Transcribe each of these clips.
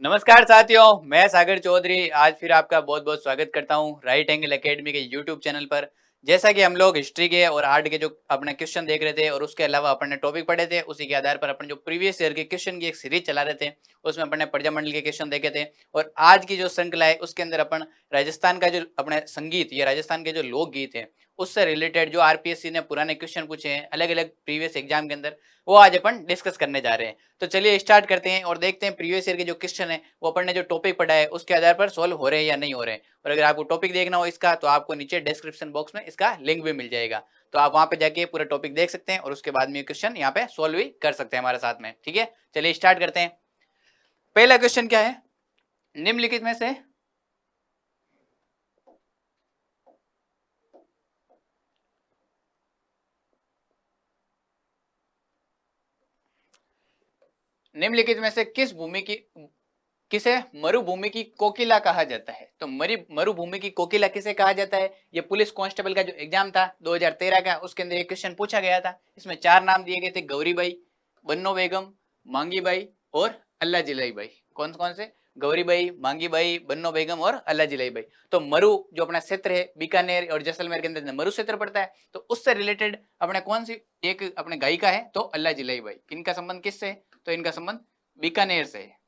नमस्कार साथियों, मैं सागर चौधरी आज फिर आपका बहुत बहुत स्वागत करता हूं राइट एंगल एकेडमी के यूट्यूब चैनल पर। जैसा कि हम लोग हिस्ट्री के और आर्ट के जो अपने क्वेश्चन देख रहे थे और उसके अलावा अपन ने टॉपिक पढ़े थे, उसी के आधार पर अपन जो प्रीवियस ईयर के क्वेश्चन की एक सीरीज चला रहे थे, उसमें अपन ने प्रजामंडल के क्वेश्चन देखे थे। और आज की जो श्रृंखला है उसके अंदर अपन राजस्थान का जो अपने संगीत या राजस्थान के जो लोकगीत है उससे रिलेटेड जो आरपीएससी ने पुराने क्वेश्चन पूछे हैं अलग अलग प्रीवियस एग्जाम के अंदर, वो आज अपन डिस्कस करने जा रहे हैं। तो चलिए स्टार्ट करते हैं और देखते हैं प्रीवियस ईयर के जो क्वेश्चन है वो अपन ने जो टॉपिक पढ़ा है उसके आधार पर सॉल्व हो रहे हैं या नहीं हो रहे हैं। और अगर आपको टॉपिक देखना हो इसका तो आपको नीचे डिस्क्रिप्शन बॉक्स में इसका लिंक भी मिल जाएगा, तो आप वहां पे जाके पूरा टॉपिक देख सकते हैं और उसके बाद में क्वेश्चन यहाँ पे सॉल्व भी कर सकते हैं हमारे साथ में। ठीक है, चलिए स्टार्ट करते हैं। पहला क्वेश्चन क्या है, निम्नलिखित में से निम्नलिखित में से किसे मरुभूमि की कोकिला कहा जाता है? तो मरुभूमि की कोकिला किसे कहा जाता है? ये पुलिस कांस्टेबल का जो एग्जाम था 2013 का, उसके अंदर ये क्वेश्चन पूछा गया था। इसमें 4 नाम दिए गए थे, गौरीबाई, बन्नो बेगम, मांगीबाई और अल्लाह जिलाई बाई। कौन कौन से? गौरीबाई, मांगीबाई, बन्नो बेगम और अल्लाह जिलाई बाई। तो मरु जो अपना क्षेत्र है बीकानेर और जैसलमेर के अंदर मरु क्षेत्र पड़ता है, तो उससे रिलेटेड अपने कौन सी एक अपने गायिका है? तो अल्लाह जिलाई बाई। इनका संबंध किससे है? तो इनका संबंध बीकानेर से है।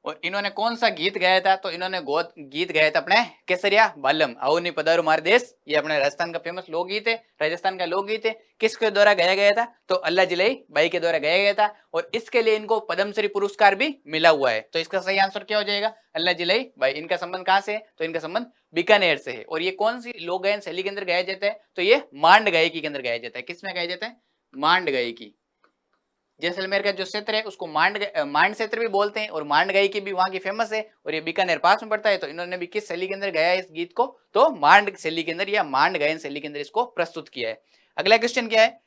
और इन्होंने कौन सा गीत गाया था? तो इन्होंने गीत गाया था अपने केसरिया बालम, आओ नी पधारो मार देश। ये अपने राजस्थान का फेमस लोकगीत है, राजस्थान का लोकगीत है। किसके द्वारा गाया गया था? तो अल्लाह जिलाई बाई के द्वारा गाया गया था। और इसके लिए इनको पद्मश्री पुरस्कार भी मिला हुआ है। तो इसका सही आंसर क्या हो जाएगा? अल्लाह जिलाई बाई। इनका संबंध कहां से है? तो इनका संबंध बीकानेर से है। और ये कौन सी लोक गायन शैली के अंदर गाया जाता है? तो ये मांड गायकी के अंदर गाया जाता है। किसमें गाया जाता है? मांड गायकी। जैसलमेर का जो क्षेत्र है उसको मांड क्षेत्र भी बोलते हैं और मांड गायकी भी वहां की फेमस है। और ये बीकानेर पास में पड़ता है। तो इन्होंने भी किस शैली के अंदर गाया है इस गीत को? तो मांड शैली के अंदर या मांड गायन शैली के अंदर इसको प्रस्तुत किया है। अगला क्वेश्चन क्या है,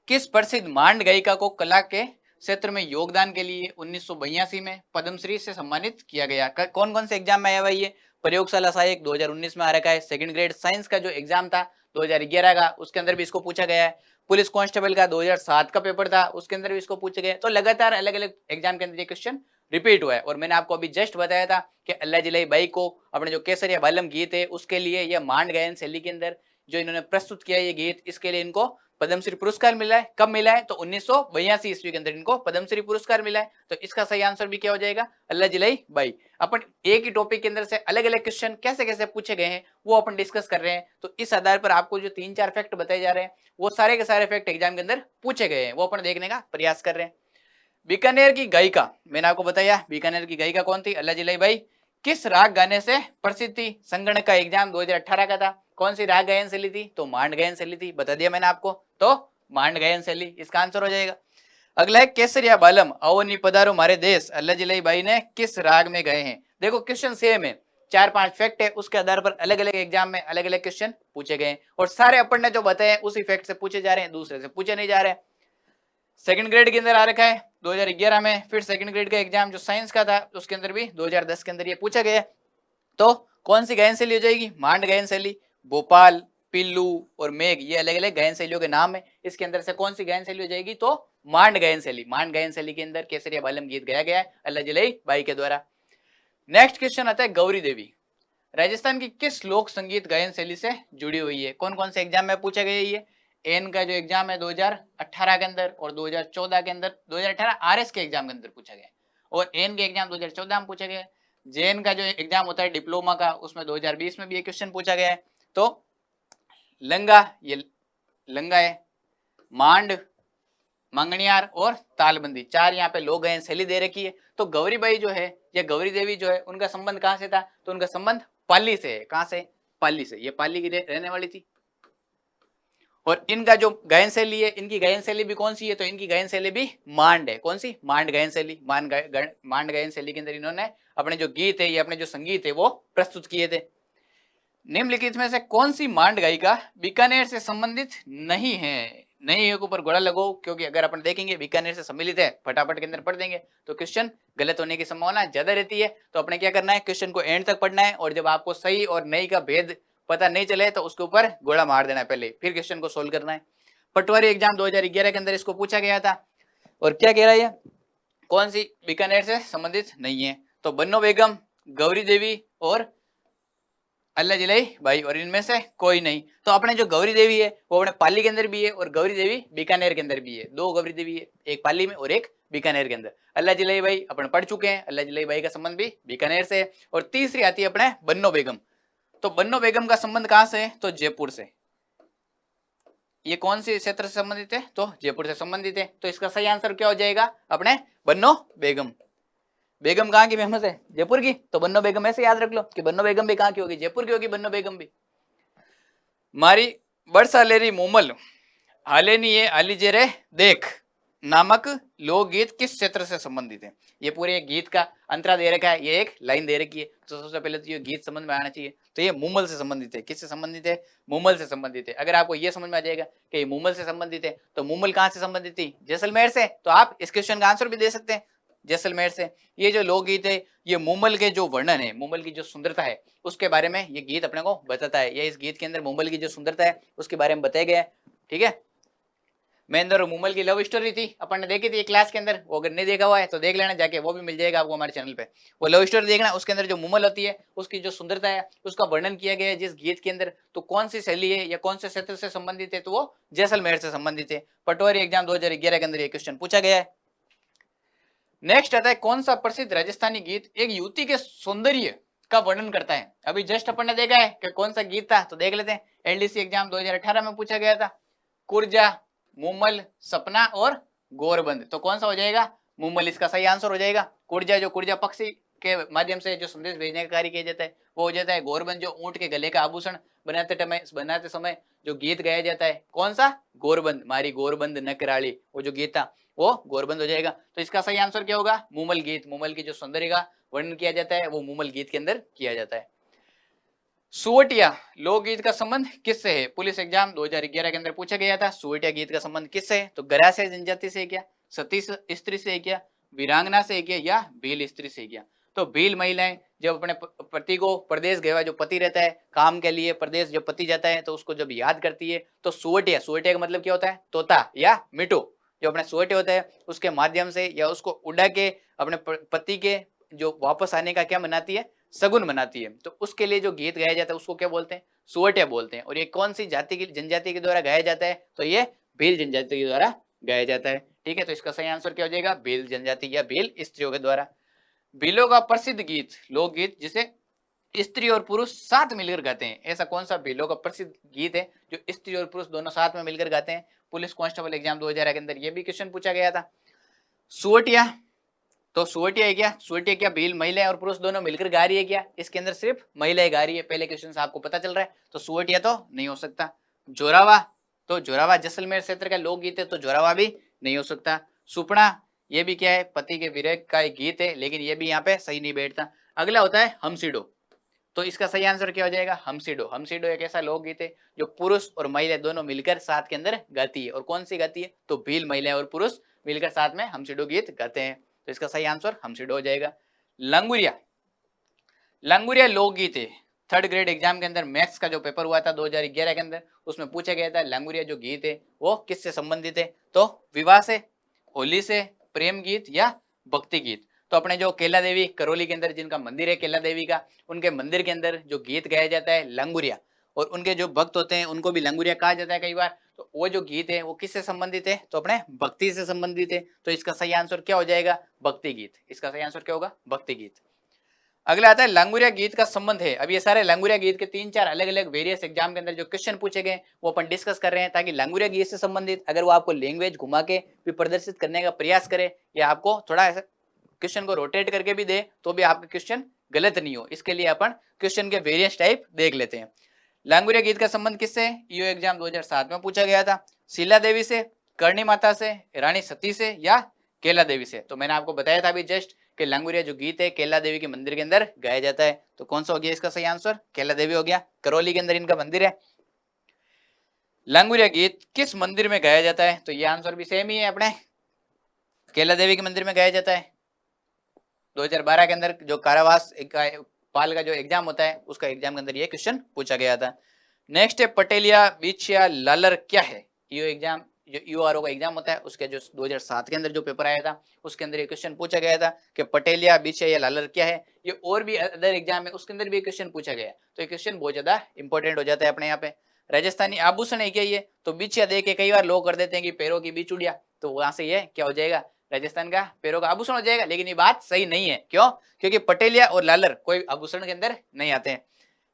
किस प्रसिद्ध मांड गायिका को कला के क्षेत्र में योगदान के लिए 1982 में पद्मश्री से सम्मानित किया गया? कौन कौन से एग्जाम में आया हुआ? ये प्रयोगशाला सहायक 2019 में आ रखा है। सेकंड ग्रेड साइंस का जो एग्जाम था 2011 का, उसके अंदर भी इसको पूछा गया है। पुलिस कांस्टेबल का 2007 का पेपर था, उसके अंदर भी इसको पूछा गया। तो लगातार अलग अलग एग्जाम के अंदर ये क्वेश्चन रिपीट हुआ है। और मैंने आपको अभी जस्ट बताया था कि अल्लाह जिलाई बाई को अपने जो केसरिया बालम गीत है उसके लिए यह मांड गायन शैली के अंदर जो इन्होंने प्रस्तुत किया ये गीत, इसके लिए इनको पद्मश्री पुरस्कार मिला है। कब मिला है? तो 1982 ईस्वी के अंदर इनको पद्मश्री पुरस्कार मिला है। तो इसका सही आंसर भी क्या हो जाएगा? अल्लाह जिलाई बाई। अपन एक ही टॉपिक के अंदर से अलग अलग क्वेश्चन कैसे कैसे पूछे गए हैं वो अपन डिस्कस कर रहे हैं। तो इस आधार पर आपको जो 3-4 फैक्ट बताए जा रहे हैं वो सारे के सारे फैक्ट एग्जाम के अंदर पूछे गए हैं, वो अपन देखने का प्रयास कर रहे हैं। बीकानेर की गायिका, मैंने आपको बताया बीकानेर की गायिका कौन थी? अल्लाह जिलाई बाई। किस राग गाने से प्रसिद्ध थी? संगणक का एग्जाम 2018 का था। कौन सी राग गायन शैली थी? तो मांड गायन शैली थी, बता दिया मैंने आपको। तो मांड गायन शैली इसका आंसर हो जाएगा। अगला है केसरिया बालम, आओ नी पधारो मारे देश, अल्लाह जिलाई बाई ने किस राग में गए हैं? देखो क्वेश्चन सेम है, 4-5 फैक्ट है, उसके आधार पर अलग अलग एग्जाम में अलग अलग क्वेश्चन पूछे गए हैं। और सारे अपन ने जो बताए उसी फैक्ट से पूछे जा रहे हैं, दूसरे से पूछे नहीं जा रहे हैं। सेकंड ग्रेड के अंदर आ रखा है 2011 में। फिर सेकंड ग्रेड का एग्जाम जो साइंस का था उसके अंदर भी 2010 के अंदर ये पूछा गया। तो कौन सी गायन शैली हो जाएगी? मांड गायन शैली। भोपाल, पिल्लू और मेघ ये अलग अलग गायन शैलियों के नाम है। इसके अंदर से कौन सी गायन शैली हो जाएगी? तो मांड गायन शैली। मांड गायन शैली के अंदर केसरिया बालम गीत गाया गया है अल्लाह जिलाई बाई के द्वारा। नेक्स्ट क्वेश्चन आता है गौरी देवी राजस्थान की किस लोक संगीत गायन शैली से जुड़ी हुई है? कौन कौन से एग्जाम में पूछा गया? ये एन का जो एग्जाम है 2018 के अंदर और 2014 के अंदर, 2018 आरएस के एग्जाम के अंदर पूछा गया और एन के एग्जाम 2014 में पूछा गया। जेएन का जो एग्जाम होता है डिप्लोमा का उसमें 2020 में भी ये क्वेश्चन पूछा गया है। तो लंगा, ये लंगा है, मांड, मंगनियार और तालबंदी, 4 यहाँ पे लोक गायन शैली दे रखी है। तो गौरीबाई जो है या गौरी देवी जो है उनका संबंध कहां से था? तो उनका संबंध पाली से है। कहां से? पाली से। ये पाली की रहने वाली थी। और इनका जो गायन शैली है, इनकी गायन शैली भी कौन सी है? तो इनकी गायन शैली भी मांड है। कौन सी? मांड गायन शैली। मांड गायन शैली के अंदर इन्होंने अपने जो गीत है या अपने जो संगीत है वो प्रस्तुत किए थे। निम्नलिखित में से कौन सी मांड गायिका बीकानेर से संबंधित नहीं है? नहीं है के ऊपर घोड़ा लगो, क्योंकि अगर अपन देखेंगे बीकानेर से सम्मिलित है फटाफट के अंदर पढ़ देंगे तो क्वेश्चन गलत होने की संभावना ज्यादा रहती है। तो अपने क्या करना है, क्वेश्चन को एंड तक पढ़ना है और जब आपको सही और नहीं का भेद पता नहीं चले तो उसके ऊपर घोड़ा मार देना है पहले, फिर क्वेश्चन को सोल्व करना है। पटवारी एग्जाम 2011 के अंदर इसको पूछा गया था। और क्या कह रहा है, कौन सी बीकानेर से संबंधित नहीं है? तो बन्नो बेगम, गौरी देवी और अल्लाह जिलाई भाई, और इनमें से कोई नहीं। तो अपने जो गौरी देवी है वो अपने पाली के अंदर भी है और गौरी देवी बीकानेर के अंदर भी है। दो गौरी देवी है, एक पाली में और एक बीकानेर के अंदर। अल्लाह जिलाई भाई अपन पढ़ चुके हैं, अल्लाह जिलाई भाई का संबंध भी बीकानेर से है। और तीसरी आती है अपने बन्नो बेगम। तो बन्नो बेगम का संबंध कहां से है? तो जयपुर से। ये कौन से क्षेत्र से संबंधित है? तो जयपुर से संबंधित है। तो इसका सही आंसर क्या हो जाएगा? अपने बन्नो बेगम। बेगम कहाँ की फेमस है? जयपुर की। तो बन्नो बेगम ऐसे याद रख लो कि बन्नो बेगम भी कहाँ की होगी? जयपुर की होगी बन्नो बेगम भी। मारी बरसालेरी मोमल हालेनी ये आलीजे रे देख नामक लोकगीत किस क्षेत्र से संबंधित है? ये पूरे गीत का अंतरा दे रखा है, ये एक लाइन दे रखी है। तो सबसे पहले तो ये गीत समझ में आना चाहिए। तो ये मुमल से संबंधित है। किससे संबंधित है? मुमल से संबंधित है। अगर आपको ये समझ में आ जाएगा कि ये मुमल से संबंधित है, तो मुमल कहाँ से संबंधित थी? जैसलमेर से। तो आप इस क्वेश्चन का आंसर भी दे सकते हैं जैसलमेर से। ये जो लोकगीत है ये मुमल के जो वर्णन है, मुमल की जो सुंदरता है उसके बारे में ये गीत अपने को बताता है। ये इस गीत के अंदर मुमल की जो सुंदरता है उसके बारे में बताया गया है। ठीक है, महेंद्र और मुमल की लव स्टोरी थी, अपन ने देखी थी क्लास के अंदर। वो अगर नहीं देखा हुआ है तो देख लेना जाके, वो भी मिल जाएगा आपको हमारे चैनल पे। वो लव स्टोरी देखना, उसके अंदर जो मुमल होती है उसकी जो सुंदरता है उसका वर्णन किया गया है जिस गीत के अंदर। तो कौन सी शैली है या कौन से क्षेत्र से संबंधित है? तो वो जैसलमेर से संबंधित है। पटवारी एग्जाम 2011 के अंदर ये क्वेश्चन पूछा गया है। नेक्स्ट आता है, कौन सा प्रसिद्ध राजस्थानी गीत एक युवती के सौंदर्य का वर्णन करता है? अभी जस्ट अपन ने देखा है कि कौन सा गीत था, तो देख लेते हैं। एलडीसी एग्जाम 2018 में पूछा गया था। कुर्जा, मुमल, सपना और गोरबंद। तो कौन सा हो जाएगा? मुमल इसका सही आंसर हो जाएगा। कुर्जा जो कुर्जा पक्षी के माध्यम से जो संदेश भेजने का कार्य किया जाता है वो हो जाता है। गोरबंद जो ऊंट के गले का आभूषण बनाते समय जो गीत गाया जाता है, कौन सा? गोरबंद, मारी गोरबंद नकराली, वो जो गीत था वो गोरबंद हो जाएगा। तो इसका सही आंसर क्या होगा? मुमल गीत। मुमल की जो सौंदर्य का वर्णन किया जाता है वो मुमल गीत के अंदर किया जाता है। सुवटिया लोकगीत का संबंध किससे है? पुलिस एग्जाम 2011 के अंदर पूछा गया था। सुवटिया गीत का संबंध किससे है? तो गरासिया जनजाति से है क्या? सती स्त्री से है क्या? वीरांगना से है क्या? या भील स्त्री से है क्या? तो भील महिलाएं जब अपने पति को प्रदेश गया, जो पति रहता है काम के लिए प्रदेश, जब पति जाता है तो उसको जब याद करती है तो सुवटिया, सुवटिया का मतलब क्या होता है? तोता या मिठू। जो अपने सुवटे होता है उसके माध्यम से या उसको उड़ा के अपने पति के जो वापस आने का क्या मनाती है? सगुन मनाती है। तो उसके लिए जो गीत गाया जाता है उसको क्या बोलते हैं? सुवटिया बोलते हैं। और ये कौन सी जाति की जनजाति के द्वारा गाया जाता है? तो ये भील जनजाति के द्वारा गाया जाता है। ठीक है, तो इसका सही आंसर क्या हो जाएगा? भील जनजाति या भील स्त्रियों के द्वारा। भीलों का प्रसिद्ध गीत, लोकगीत जिसे स्त्री और पुरुष साथ मिलकर गाते हैं, ऐसा कौन सा भीलों का प्रसिद्ध गीत है जो स्त्री और पुरुष दोनों साथ में मिलकर गाते हैं? पुलिस कांस्टेबल एग्जाम 2011 के अंदर ये भी क्वेश्चन पूछा गया था। सुवटिया, तो सुवटिया है क्या? सुवटिया क्या भील महिलाएं और पुरुष दोनों मिलकर गा रही है क्या? इसके अंदर सिर्फ महिलाएं गा रही है। पहले क्वेश्चन से आपको पता चल रहा है। तो सुवटिया तो नहीं हो सकता। जोरावा, तो जोरावा जैसलमेर क्षेत्र का लोकगीत है, तो जोरावा भी नहीं हो सकता। सुपना, ये भी क्या है? पति के विरह का एक गीत है, लेकिन ये भी यहाँ पे सही नहीं बैठता। अगला होता है हमसीडो। तो इसका सही आंसर क्या हो जाएगा? हमसीडो। हमसीडो एक ऐसा लोकगीत है जो पुरुष और महिला दोनों मिलकर साथ के अंदर गाती है। और कौन सी गाती है? तो भील महिलाएं और पुरुष मिलकर साथ में हमसीडो गीत गाते हैं। तो इसका सही आंसर हमसीडो हो जाएगा। लंगुरिया, लंगुरिया लोकगीत है। थर्ड ग्रेड एग्जाम के अंदर मैथ्स का जो पेपर हुआ था 2011 के अंदर, उसमें पूछा गया था लंगुरिया जो गीत है वो किससे संबंधित है? तो विवाह से, होली से, प्रेम गीत या भक्ति गीत। तो अपने जो केला देवी करौली के अंदर जिनका मंदिर है केला देवी का, उनके मंदिर के अंदर जो गीत गाया जाता है लंगुरिया, और उनके जो भक्त होते हैं उनको भी लंगुरिया कहा जाता है कई बार। तो वो जो गीत है वो किससे संबंधित है? तो अपने भक्ति से संबंधित है। तो इसका सही आंसर क्या हो जाएगा? भक्ति गीत। इसका सही आंसर क्या होगा? भक्ति गीत। अगला आता है लंगुरिया गीत का संबंध है। अब ये सारे लंगुरिया गीत के 3-4 अलग अलग वेरियस एग्जाम के अंदर जो क्वेश्चन पूछे गए वो अपन डिस्कस कर रहे हैं, ताकि लंगुरिया गीत से संबंधित अगर वो आपको लैंग्वेज घुमा के भी प्रदर्शित करने का प्रयास करे या आपको थोड़ा ऐसा क्वेश्चन को रोटेट करके भी दे तो भी आपका क्वेश्चन गलत नहीं हो, इसके लिए अपन क्वेश्चन के वेरियस टाइप देख लेते हैं। लंगुरिया गीत का संबंध किससे? ईओ एग्जाम 2007 में पूछा गया था। शीला देवी से, करणी माता से, रानी सती से या केला देवी से। तो मैंने आपको बताया था अभी जस्ट कि लंगुरिया जो गीत है केला देवी के मंदिर के अंदर गाया जाता है। तो कौन सा हो गया इसका सही आंसर? केला देवी हो गया। करौली के अंदर इनका मंदिर है। लंगुरिया गीत किस मंदिर में गाया जाता है? तो ये आंसर भी सेम ही है, अपने केला देवी के मंदिर में गाया जाता है। 2012 के अंदर जो कारावास पाल का जो एग्जाम होता है उसका एग्जाम के अंदर ये क्वेश्चन पूछा गया था। नेक्स्ट है पटेलिया बीछिया लालर क्या है? ये एग्जाम जो यूआरओ का एग्जाम होता है उसके जो 2007 के अंदर जो पेपर आया था उसके अंदर ये क्वेश्चन पूछा गया था कि पटेलिया, बिछिया या लालर क्या है। ये और भी अदर एग्जाम है उसके अंदर भी क्वेश्चन पूछा गया है, तो ये क्वेश्चन बहुत ज्यादा इंपॉर्टेंट हो जाता है अपने यहाँ पे। राजस्थानी आभूषण है क्या ये, तो बिछिया देख के कई बार लोग कर देते हैं कि पैरों की बिचुड़िया, तो वहां से ये क्या हो जाएगा, राजस्थान का पैरों का आभूषण हो जाएगा। लेकिन ये बात सही नहीं है, क्यों, क्योंकि पटेलिया और लालर कोई आभूषण के अंदर नहीं आते हैं।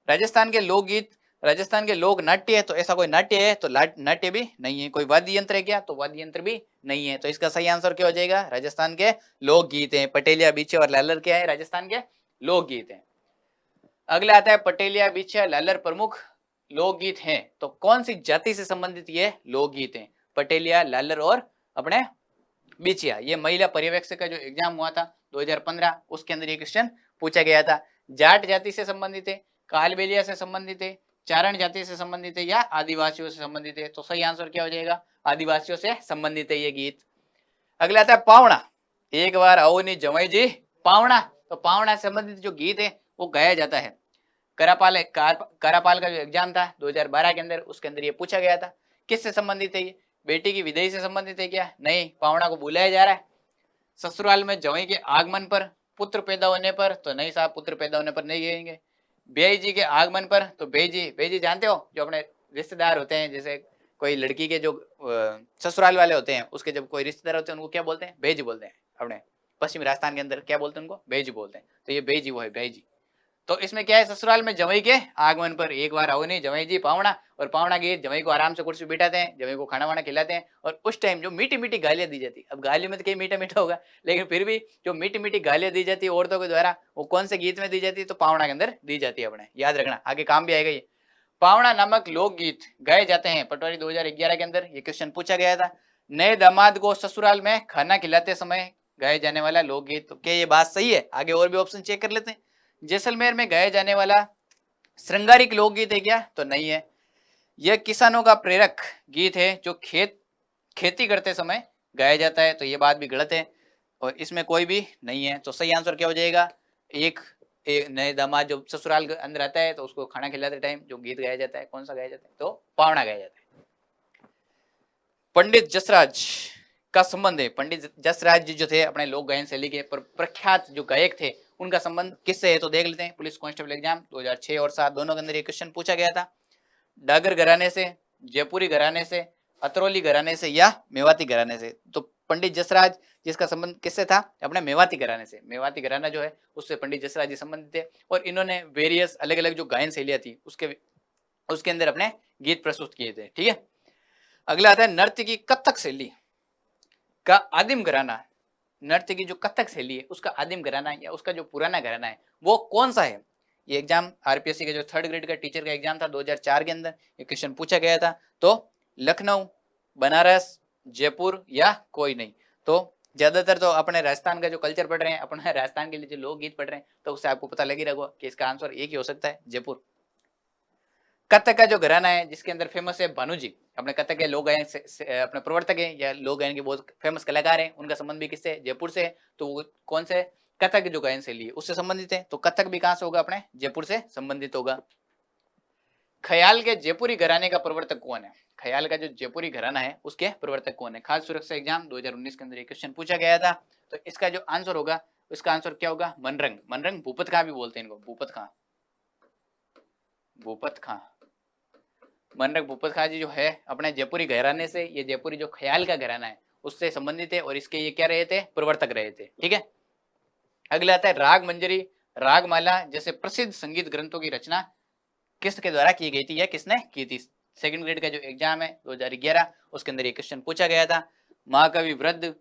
राजस्थान के लोकगीत, राजस्थान के लोक नाट्य है, तो ऐसा कोई नाट्य है तो नाट्य भी नहीं है। कोई वाद्य यंत्र है क्या, तो वाद्य यंत्र भी नहीं है। तो इसका सही आंसर क्या हो जाएगा, राजस्थान के लोकगीत हैं। पटेलिया, बिछिया और लालर क्या है, राजस्थान के लोकगीत हैं। अगला आता है पटेलिया, बिछिया, लालर प्रमुख लोकगीत हैं, तो कौन सी जाति से संबंधित ये लोकगीत हैं, पटेलिया, लालर और अपने बिछिया। ये महिला पर्यवेक्षक का जो एग्जाम हुआ था 2015 उसके अंदर ये क्वेश्चन पूछा गया था। जाट जाति से संबंधित है, कालबेलिया से संबंधित है, चारण जाति से संबंधित है या आदिवासियों से संबंधित है, तो सही आंसर क्या हो जाएगा, आदिवासियों से संबंधित है ये गीत। अगला आता है पावना, एक बार आओ नी जमाई जी पावना, तो पावना से संबंधित जो गीत है वो गाया जाता है। करापाल का जो एग्जाम था 2012 के अंदर उसके अंदर ये पूछा गया था। किससे संबंधित है ये, बेटी की विदाई से संबंधित है क्या, नहीं, पावना को बुलाया जा रहा है। ससुराल में जवाई के आगमन पर, पुत्र पैदा होने पर, तो नहीं साहब, पुत्र पैदा होने पर नहीं गाएंगे। बेई जी के आगमन पर, तो बेई जी जानते हो जो अपने रिश्तेदार होते हैं, जैसे कोई लड़की के जो ससुराल वाले होते हैं उसके जब कोई रिश्तेदार होते हैं उनको क्या बोलते हैं, बेजी बोलते हैं। अपने पश्चिमी राजस्थान के अंदर क्या बोलते हैं उनको, बेजी बोलते हैं। तो ये बेजी वो है, बेजी। तो इसमें क्या है, ससुराल में जवाई के आगमन पर एक बार आओ नहीं जवाई जी पावना, और पावना गीत जवाई को आराम से कुर्सी बिठाते हैं, जवाई को खाना वाना खिलाते हैं, और उस टाइम जो मीठी मीठी गालियां दी जाती, अब गालियों में तो कहीं मीठा मीठा होगा, लेकिन फिर भी जो मीठी मीठी गालियां दी जाती है औरतों के द्वारा, वो कौन से गीत में दी जाती है, तो पावना के अंदर दी जाती है। अपने याद रखना, आगे काम भी आएगा ये। पावना नामक लोकगीत गाए जाते हैं, पटवारी 2011 के अंदर ये क्वेश्चन पूछा गया था। नए दामाद को ससुराल में खाना खिलाते समय गाए जाने वाला लोकगीत, तो क्या ये बात सही है, आगे और भी ऑप्शन चेक कर लेते हैं। जैसलमेर में गाया जाने वाला श्रृंगारिक लोकगीत है क्या, तो नहीं है। यह किसानों का प्रेरक गीत है जो खेती करते समय गाया जाता है, तो ये बात भी गलत है और इसमें कोई भी नहीं है। तो सही आंसर क्या हो जाएगा, एक नए दामाद जो ससुराल के अंदर आता है तो उसको खाना खिलाते टाइम जो गीत गाया जाता है, कौन सा गाया जाता है, तो पावना गाया जाता है। पंडित जसराज का संबंध है, पंडित जसराज जी जो थे अपने लोक गायन शैली के प्रख्यात जो गायक थे, उनका संबंध किससे है, तो देख लेते हैं। पुलिस कांस्टेबल एग्जाम 2006 और 7 दोनों के अंदर ये क्वेश्चन पूछा गया था। डागर घराने से, जयपुरी घराने से, अतरौली घराने से या मेवाती घराने से, तो पंडित जसराज जिसका संबंध किससे था, अपने मेवाती घराने से। मेवाती घराना जो है उससे पंडित जसराज जी संबंधित थे, और इन्होंने वेरियस अलग अलग जो गायन शैलियां थी उसके अंदर अपने गीत प्रस्तुत किए थे। ठीक है, अगला आता है नृत्य की कथक शैली का आदिम घराना। नृत्य की जो कथक शैली है उसका आदिम घराना या उसका जो पुराना घराना है वो कौन सा है। ये एग्जाम आरपीएससी का जो 3rd ग्रेड का टीचर का एग्जाम था 2004 के अंदर ये क्वेश्चन पूछा गया था। तो लखनऊ, बनारस, जयपुर या कोई नहीं, तो ज्यादातर तो अपने राजस्थान का जो कल्चर पढ़ रहे हैं, अपने राजस्थान के लिए जो लोकगीत पढ़ रहे हैं, तो उससे आपको पता लग ही रहा कि इसका आंसर एक ही हो सकता है, जयपुर। कथक का जो घराना है जिसके अंदर फेमस है भानु जी, अपने कथक के लोक गायन अपने प्रवर्तक है या लोक गायन के बहुत फेमस कलाकार हैं, उनका संबंध भी किससे, जयपुर से। तो वो कौन से, कथक जो गायन शैली है उससे संबंधित है, तो कथक भी कहां से होगा, अपने जयपुर से संबंधित होगा। ख्याल के जयपुरी घराने का प्रवर्तक कौन है, ख्याल का जो जयपुरी घराना है उसके प्रवर्तक कौन है। खाद्य सुरक्षा एग्जाम 2019 के अंदर ये क्वेश्चन पूछा गया था, तो इसका जो आंसर होगा इसका आंसर क्या होगा, मनरंग। मनरंग भूपत खां भी बोलते हैं इनको, भूपत खां, भूपत खां। मनरंग भूपत खां जी जो है अपने जयपुरी घराने से, ये जयपुरी जो ख्याल का घराना है उससे संबंधित है, और इसके ये क्या रहे थे, प्रवर्तक रहे थे। ठीक है, अगला आता है राग मंजरी, रागमाला जैसे प्रसिद्ध संगीत ग्रंथों की रचना किसके द्वारा की गई थी या किसने की थी। 2nd ग्रेड का जो एग्जाम है 2011 उसके अंदर ये क्वेश्चन पूछा गया था। महाकवि वृद्ध,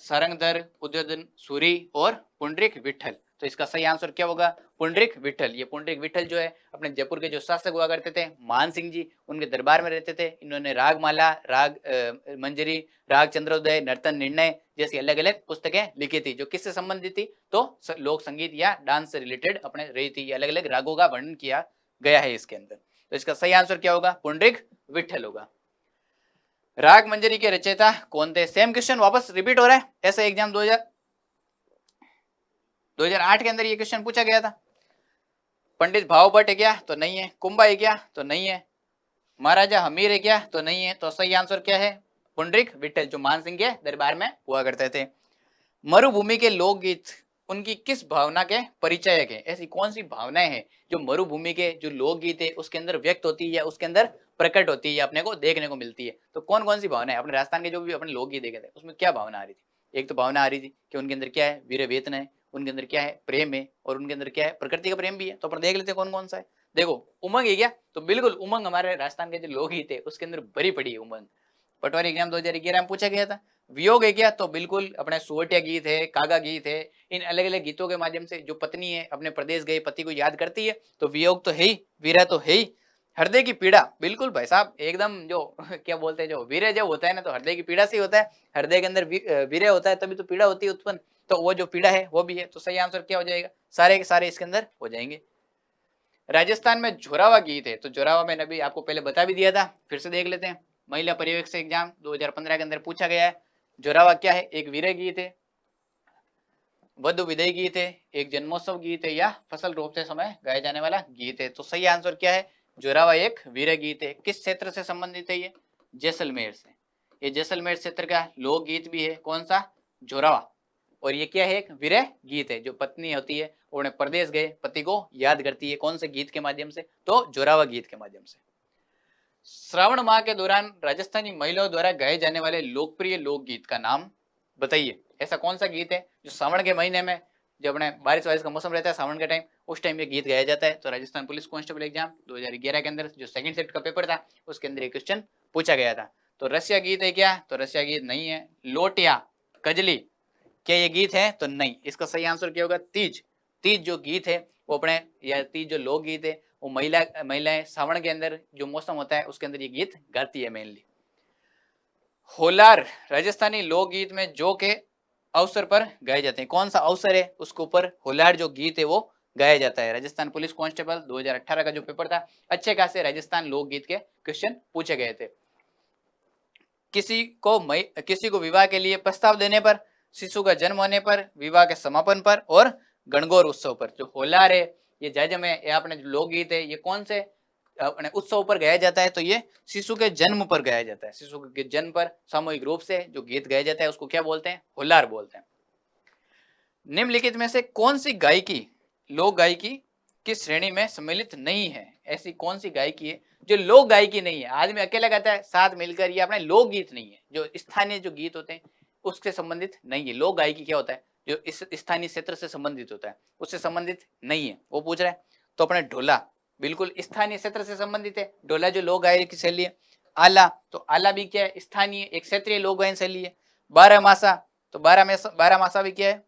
सारंगधर, उद्योधन सूरी और पुंडरीक विठल, तो इसका सही आंसर क्या होगा, पुंडरीक विठल। ये पुंडरीक विठल जो है अपने जयपुर के जो शासक हुआ करते थे मान सिंह जी, उनके दरबार में रहते थे। इन्होंने रागमाला, राग मंजरी, राग चंद्रोदय, नर्तन निर्णय जैसी अलग अलग पुस्तकें लिखी थी, जो किससे संबंधित थी, तो लोक संगीत या डांस से रिलेटेड अपने रही थी। अलग अलग रागों का वर्णन किया गया है इसके अंदर, तो इसका सही आंसर क्या होगा, पुंडरीक विठल होगा। राग मंजरी के रचयिता कौन थे, सेम क्वेश्चन वापस रिपीट हो रहा है, ऐसा एग्जाम 2008 के अंदर ये क्वेश्चन पूछा गया था। पंडित भाव भट्ट है क्या, तो नहीं है। कुंभा है क्या, तो नहीं है। महाराजा हमीर है क्या, तो नहीं है। तो सही आंसर क्या है, पुंडरीक विठल जो मान सिंह के दरबार में हुआ करते थे। मरुभूमि के लोकगीत उनकी किस भावना के परिचायक है? ऐसी कौन सी भावनाएं हैं जो मरुभूमि के जो लोकगीत है उसके अंदर व्यक्त होती है या उसके अंदर प्रकट होती है या अपने को देखने को मिलती है? तो कौन कौन सी भावना है? अपने राजस्थान के जो भी अपने लोकगीत देखे थे उसमें क्या भावना आ रही थी? एक तो भावना आ रही थी कि उनके अंदर क्या है, वीर वेतन है, उनके अंदर क्या है, प्रेम है, और उनके अंदर क्या है, प्रकृति का प्रेम भी है। तो अपन देख लेते हैं कौन कौन सा है। देखो, उमंग है क्या? तो बिल्कुल उमंग हमारे राजस्थान के जो लोकगीत है उसके अंदर भरी पड़ी है उमंग। पटवारी एग्जाम 2011 में पूछा गया था। वियोग है क्या? तो बिल्कुल अपने सुवटिया गीत है, कागा गीत है, इन अलग अलग गीतों के माध्यम से जो पत्नी है अपने प्रदेश गए पति को याद करती है, तो वियोग तो है ही, वीरा तो है ही। हृदय की पीड़ा, बिल्कुल भाई साहब एकदम जो क्या बोलते हैं, जो वीर्य जब होता है ना तो हृदय की पीड़ा से होता है। हृदय के अंदर वीर्य होता है तभी तो पीड़ा होती है उत्पन्न, तो वो जो पीड़ा है वो भी है। तो सही आंसर क्या हो जाएगा? सारे के सारे इसके अंदर हो जाएंगे। राजस्थान में जोरावा गीत है, तो जोरावा मैंने अभी आपको पहले बता भी दिया था, फिर से देख लेते हैं। महिला पर्यवेक्षक एग्जाम 2015 के अंदर पूछा गया है। जोरावा क्या है? एक वीरय गीत है, वधु विदाई गीत है, एक जन्मोत्सव गीत है, या फसल रोपते समय गाया जाने वाला गीत है। तो सही आंसर क्या है? जोरावा एक वीरय गीत है। किस क्षेत्र से संबंधित है ये? जैसलमेर से। ये जैसलमेर क्षेत्र का लोक गीत भी है। कौन सा? जोरावा। और ये क्या है? एक वीरय गीत है। जो पत्नी होती है वो अपने प्रदेश गए पति को याद करती है, कौन से गीत के माध्यम से? तो जोरावा गीत के माध्यम से। श्रावण माह के दौरान राजस्थानी महिलाओं द्वारा गाए जाने वाले लोकप्रिय लोकगीत का नाम बताइए। ऐसा कौन सा गीत है जो श्रावण के महीने में, जब अपने बारिश वारिश का मौसम रहता है सावन के टाइम, उस टाइम ये गीत गाया जाता है? तो राजस्थान पुलिस कांस्टेबल एग्जाम 2011 के अंदर जो सेकंड शिफ्ट का पेपर था उसके अंदर ये क्वेश्चन पूछा गया था। तो रसिया गीत है क्या? तो रसिया गीत नहीं है। लोटिया, कजली, क्या ये गीत है? तो नहीं। इसका सही आंसर क्या होगा? तीज। तीज जो गीत है वो अपने, या तीज जो लोक गीत है वो महिलाएं सावन के अंदर जो मौसम होता है उसके अंदर ये गीत गाती है मेनली। होलार राजस्थानी लोकगीत में जो के अवसर पर गाए जाते हैं। कौन सा अवसर है उसके ऊपर होलार जो गीत है वो गाया जाता है? राजस्थान पुलिस कांस्टेबल 2018 का जो पेपर था, अच्छे खासे राजस्थान लोकगीत के क्वेश्चन पूछे गए थे। किसी को विवाह के लिए प्रस्ताव देने पर, शिशु का जन्म होने पर, विवाह के समापन पर और गणगौर उत्सव पर। जो होलार है, ये जयजम है, ये अपने जो लोकगीत है, ये कौन से अपने उत्सव पर गाया जाता है? तो ये शिशु के जन्म पर गाया जाता है। शिशु के जन्म पर सामूहिक रूप से जो गीत गाया जाता है उसको क्या बोलते हैं? होलार बोलते हैं। निम्नलिखित में से कौन सी गायकी लोक गायकी की श्रेणी में सम्मिलित नहीं है? ऐसी कौन सी गायकी है जो लोक गायकी नहीं है? आदमी अकेला गाता है साथ मिलकर, ये अपने लोक गीत नहीं है, जो स्थानीय जो गीत होते हैं उससे संबंधित नहीं है। लोक गायकी क्या होता है? जो इस स्थानीय क्षेत्र से संबंधित होता है, उससे संबंधित नहीं है, वो पूछ रहा है। तो अपने ढोला बिल्कुल स्थानीय क्षेत्र से संबंधित है। ढोला जो लोक गायकी शैली है। आला, तो आला भी क्या है? स्थानीय एक क्षेत्रीय लोक गायन शैली है। बारह मासा, तो बारह मासा भी क्या है?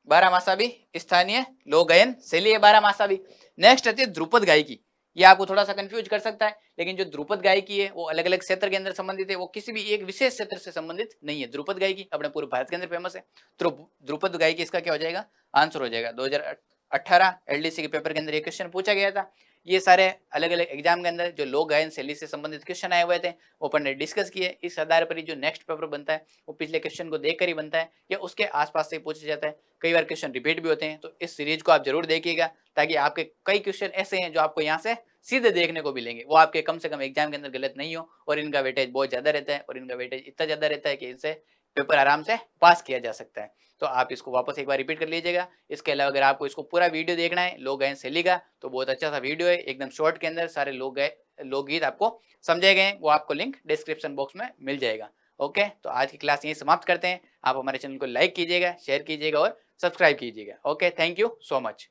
बारह मासा भी स्थानीय लोक गायन शैली है, बारह मासा भी। नेक्स्ट आती है ध्रुपद गायकी। ये आपको थोड़ा सा कंफ्यूज कर सकता है, लेकिन जो ध्रुपद गायकी है वो अलग अलग क्षेत्र के अंदर संबंधित है, वो किसी भी एक विशेष क्षेत्र से संबंधित नहीं है। ध्रुपद गायकी अपने पूरे भारत के अंदर फेमस है। तो ध्रुपद गायकी इसका क्या हो जाएगा? आंसर हो जाएगा। 2018 एलडीसी के पेपर के अंदर ये क्वेश्चन पूछा गया था। ये सारे अलग अलग एग्जाम के अंदर जो लोक गायन शैली से संबंधित क्वेश्चन आए हुए थे वो अपन ने डिस्कस किए। इस आधार पर ही जो नेक्स्ट पेपर बनता है वो पिछले क्वेश्चन को देखकर ही बनता है या उसके आसपास से पूछा जाता है। कई बार क्वेश्चन रिपीट भी होते हैं, तो इस सीरीज को आप जरूर देखिएगा ताकि आपके कई क्वेश्चन ऐसे हैं जो आपको यहाँ से सीधे देखने को मिलेंगे, वो आपके कम से कम एग्जाम के अंदर गलत नहीं हो, और इनका वेटेज बहुत ज्यादा रहता है, और इनका वेटेज इतना ज्यादा रहता है कि इनसे पेपर आराम से पास किया जा सकता है। तो आप इसको वापस एक बार रिपीट कर लीजिएगा। इसके अलावा अगर आपको इसको पूरा वीडियो देखना है लोक गायन शैली का, तो बहुत अच्छा सा वीडियो है, एकदम शॉर्ट के अंदर सारे लोकगीत आपको समझे गए, वो आपको लिंक डिस्क्रिप्शन बॉक्स में मिल जाएगा। ओके, तो आज की क्लास यहीं समाप्त करते हैं। आप हमारे चैनल को लाइक कीजिएगा, शेयर कीजिएगा और सब्सक्राइब कीजिएगा। Okay, thank you so much.